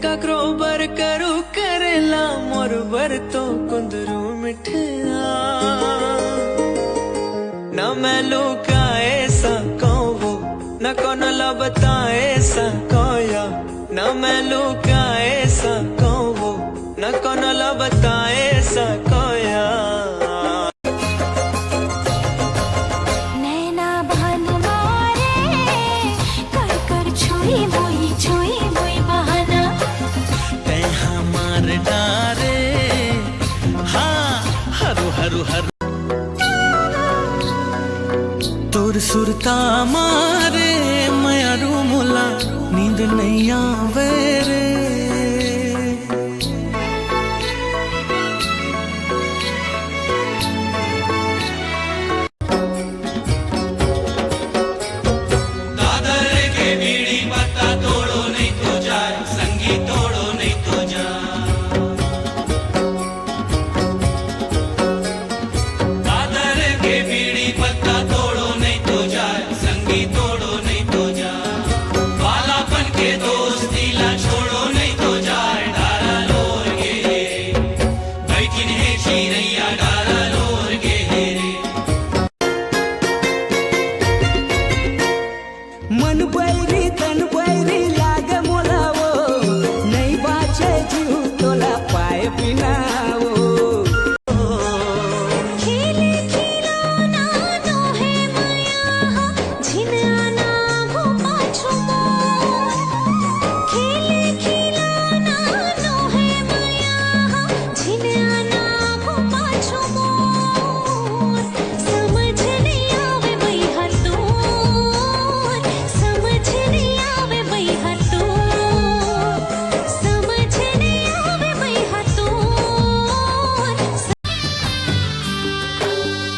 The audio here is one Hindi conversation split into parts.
काकरो बर करू करेला मोर बर तो कुंदरू मिठा न मैं लुकाए सको वो न कौन बताए सकोया न मैं लुकाए सको वो न कौन बताए सकोया नैना भान मारे कर कर छुई मोई बहाना ते हमार डारे हाँ हरु हरु हरु तोर सुरता मारे मैं रूमुला नींद नहीं आवे रे मन बैरी तन बैरी लाग मोलावो नहीं बाचे जीव तोला पाए पिनावो खेले खिलौना नो है माया झिनाना हो पाछो खेले खिलौना नो है माया झिनाना हो पाछो समझ नहीं आवे वही हतो समझ नहीं आवे वही हतो समझ नहीं आवे वही हतो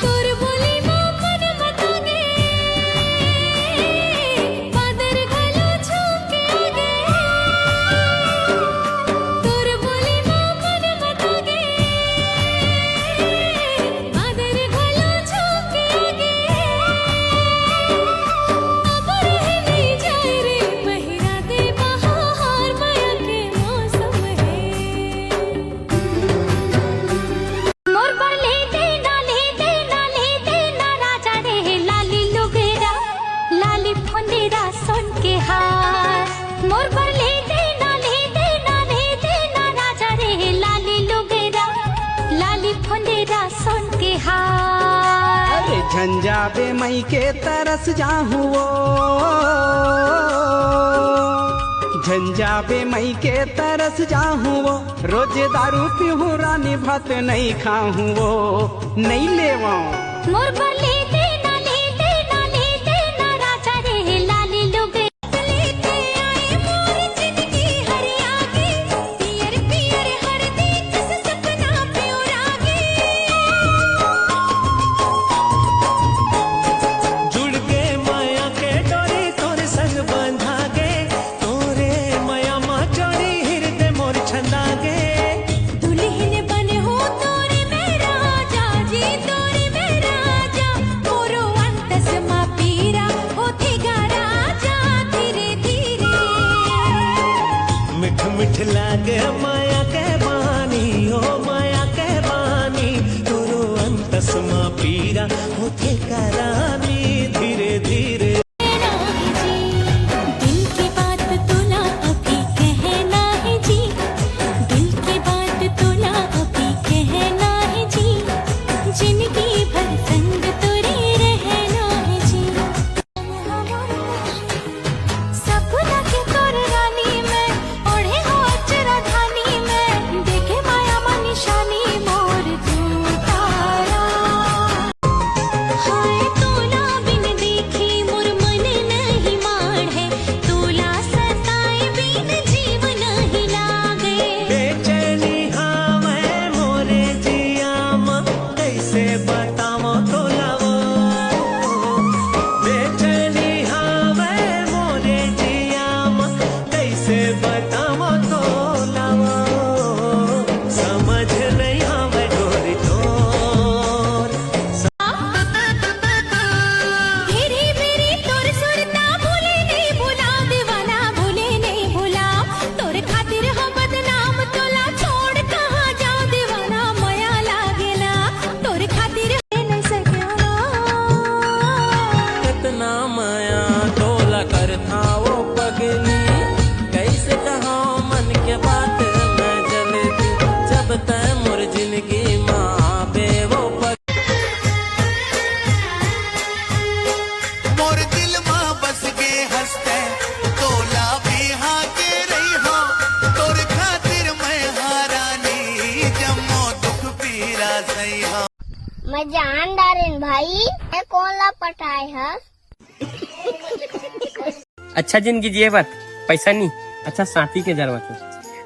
तोर बोली मन बतागे बादर घलो झोंके आगे तोर बोली मन बतागे बादर घलो झोंके आगे अब रह नहीं जाए रे बहिरा दे बहार माया के मौसम है मोर पर ले देना राजा रे लाली लुगेरा लाली फुंदेरा सोन के हार मोर पर ले देना राजा रे लाली लुगेरा लाली फुंदेरा सोन के हार अरे झंझा बे मई के तरस जाहुओ झंझा बे मई के तरस जाहुओ रोज दारू पीहू रानी भात नहीं खाऊं नहीं लेवा मोर पर ले देना राजा रे लाली लुगेरा लेते आए मोर जिंदगी हरिया के पियर पियर हरदी कस सपना प्योरागे जुड़ गे माया के डोरी तोरे संग बंधा गे तोरे माया मा चोरी हृदय मोर छंदा गे दुल्हन बने हो तोरे मेरा राजा जी तोरे मेरा राजा मोरो अंतस मा पीरा होते गा राजा धीरे धीरे मिठ मिठ लागे माया के बानी ओ माया के बानी तोरो अंतस मा पीरा होते करानी धीरे धीरे दिल की बात तोला अभी कहना है जी दिल की बात तोला अभी कहना है जी जिंदगी भर संग तोरे रहना है जी सपना के तोर रानी में ओढ़े हो अचरा धानी में देखे माया मा निशानी मोर तू तारा हाय तोला बिन देखी मोर मन नहीं माढ़े तोला सताए बिन जीव नहीं लागे बेचैनी हावे मोरे जिया मा कैसे बतावो तोलावो बेचैनी हावे मोरे जिया मा कैसे बतावो तोलावो समझ नहीं आवे डोरी तोर मेरी मेरी तोर सुरता भूले नहीं भुला दीवाना भूले नहीं भुला तो मैं जान डारेन भाई मैं कौन ला पटाए है। अच्छा जिंदगी जिए बात पैसा नहीं, अच्छा साथी के जरूरत।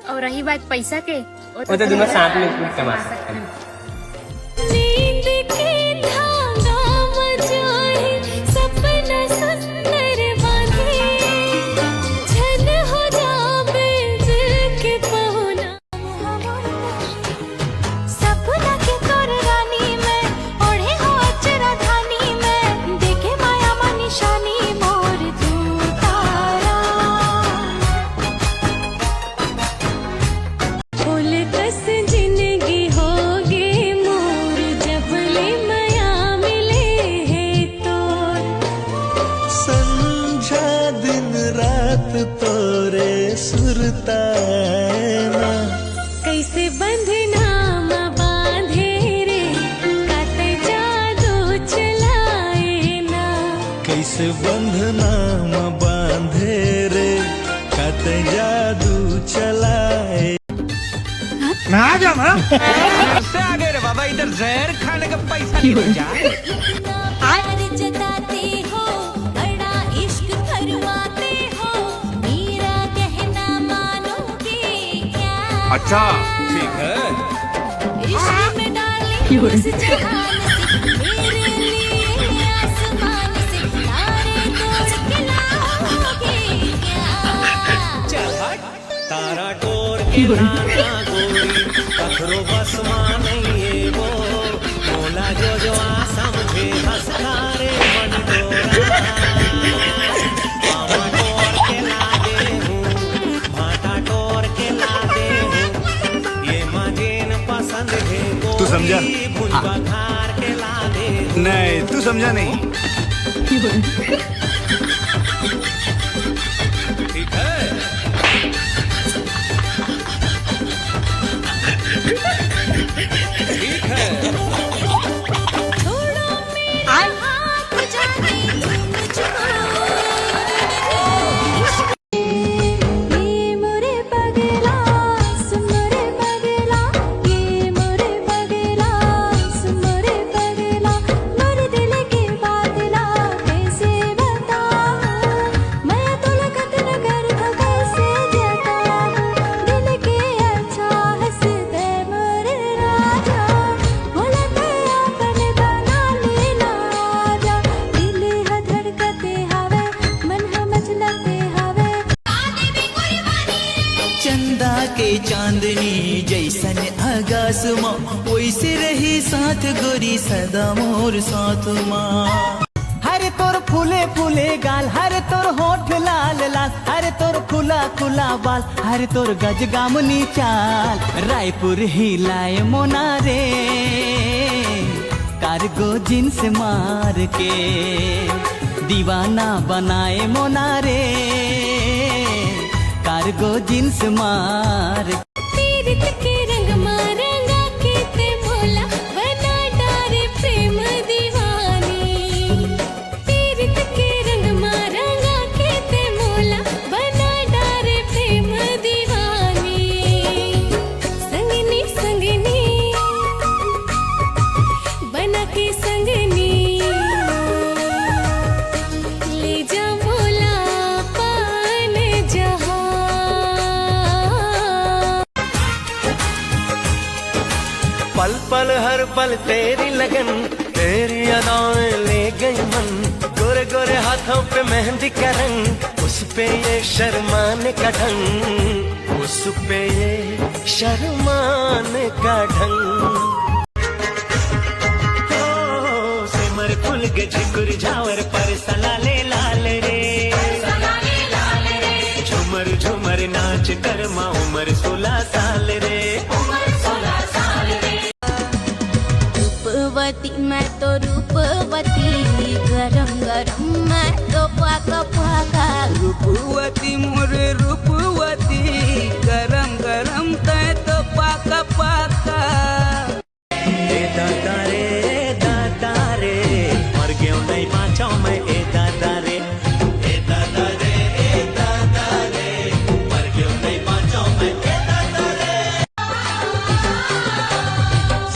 और रही बात पैसा के, वो तो दोनों साथ में कमा सकते हैं। नींद की धागा मचाए सपना सुंदर बांधे झन हो जावे दिल के पहुना सपना के तोर रानी में ओढ़े हो अचरा धानी में देखे माया मा निशानी मोर तू तारा फूल कस जिंदगी होगे मोर जबले माया मिले है तोर संझा दिन रात तोरे सुरताना कैसे बंधना मा बांधे रे काते जादू चलाए ना कैसे बंधना म बांधे रे कत जादू चलाए। आगे रे बाबा, इधर जहर खाने का पैसा नहीं बचा। प्यार जताते हो बड़ा इश्क फरमाते हो मेरा कहना मानोगे क्या। अच्छा ठीक है। रिश्ते में डाले उस जहान से मेरे लिए आसमान से तारे तोड़ के लाओगे क्या। तारा टोर के लाना गोरी पत्थरों बस नहीं है वो बोला जो आ समझे हंसता रे मन डोरा। मामा टोर के ला दे हूँ भाटा टोर के ला दे हूँ ये मजेन पसंद है तू समझा? भुजबा खार के ला दे हूँ। नहीं तू समझा नहीं। ठीक है ठीक है। छोड़ो मेरा हाथ जाने तुम मुझको ये मोरे पगला सुन मोरे पगला ये मोरे पगला सुन मोरे पगला मोरे दिल की बातला कैसे बताऊं मैं तो लगत नगर था कैसे जताऊं दिल के अच्छा हंसते मोरे राजा बोलते अपन बना लेना आजा दिल है धड़कते हवे मन है मचलते हवे चंदा के चांदनी जैसन आगास माँ वैसे रही साथ गोरी सदा मोर साथ माँ। हरे तोर फूले फूले गाल हरे तोर होठ लाल लाल हरे तोर खुला खुला बाल हरे तोर गजगामनी चाल रायपुर हिलाए मोना रे कार्गो जींस मार के दीवाना बनाए मोना रे कार्गो जींस मार। पीरित के रंग मारंगा के ते भोला बना डारे प्रेम दीवानी पीरित के रंग मारंगा के ते भोला बना डारे प्रेम दीवानी संगनी संगनी बना के संगनी ले जा भोला पान जहां। पल पल हर पल तेरी लगन तेरी अदाएं ले गई मन गोरे गोरे हाथों पे मेहंदी का रंग उस पे ये शर्माने का ढंग उस पे ये शर्माने का ढंग। ओ सिमर फुल के झिकुर झावर पर सलाले लाल रे झुमर झुमर नाच कर माँ उमर 16 साल रे। रूपवती मैं तो रूपवती गरम गरम मैं तो पाका पाका रूपवती मोरे रूपवती गरम गरम तय तो पाका पाका। दादा रे मर गयो नहीं बाँचो मैं ए दादा रे मर गयो नहीं बाँचो मैं ए दादा रे।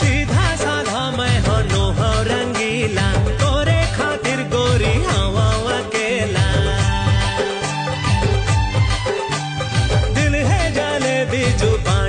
सीधा साधा मैं हो नोहा जो बाणी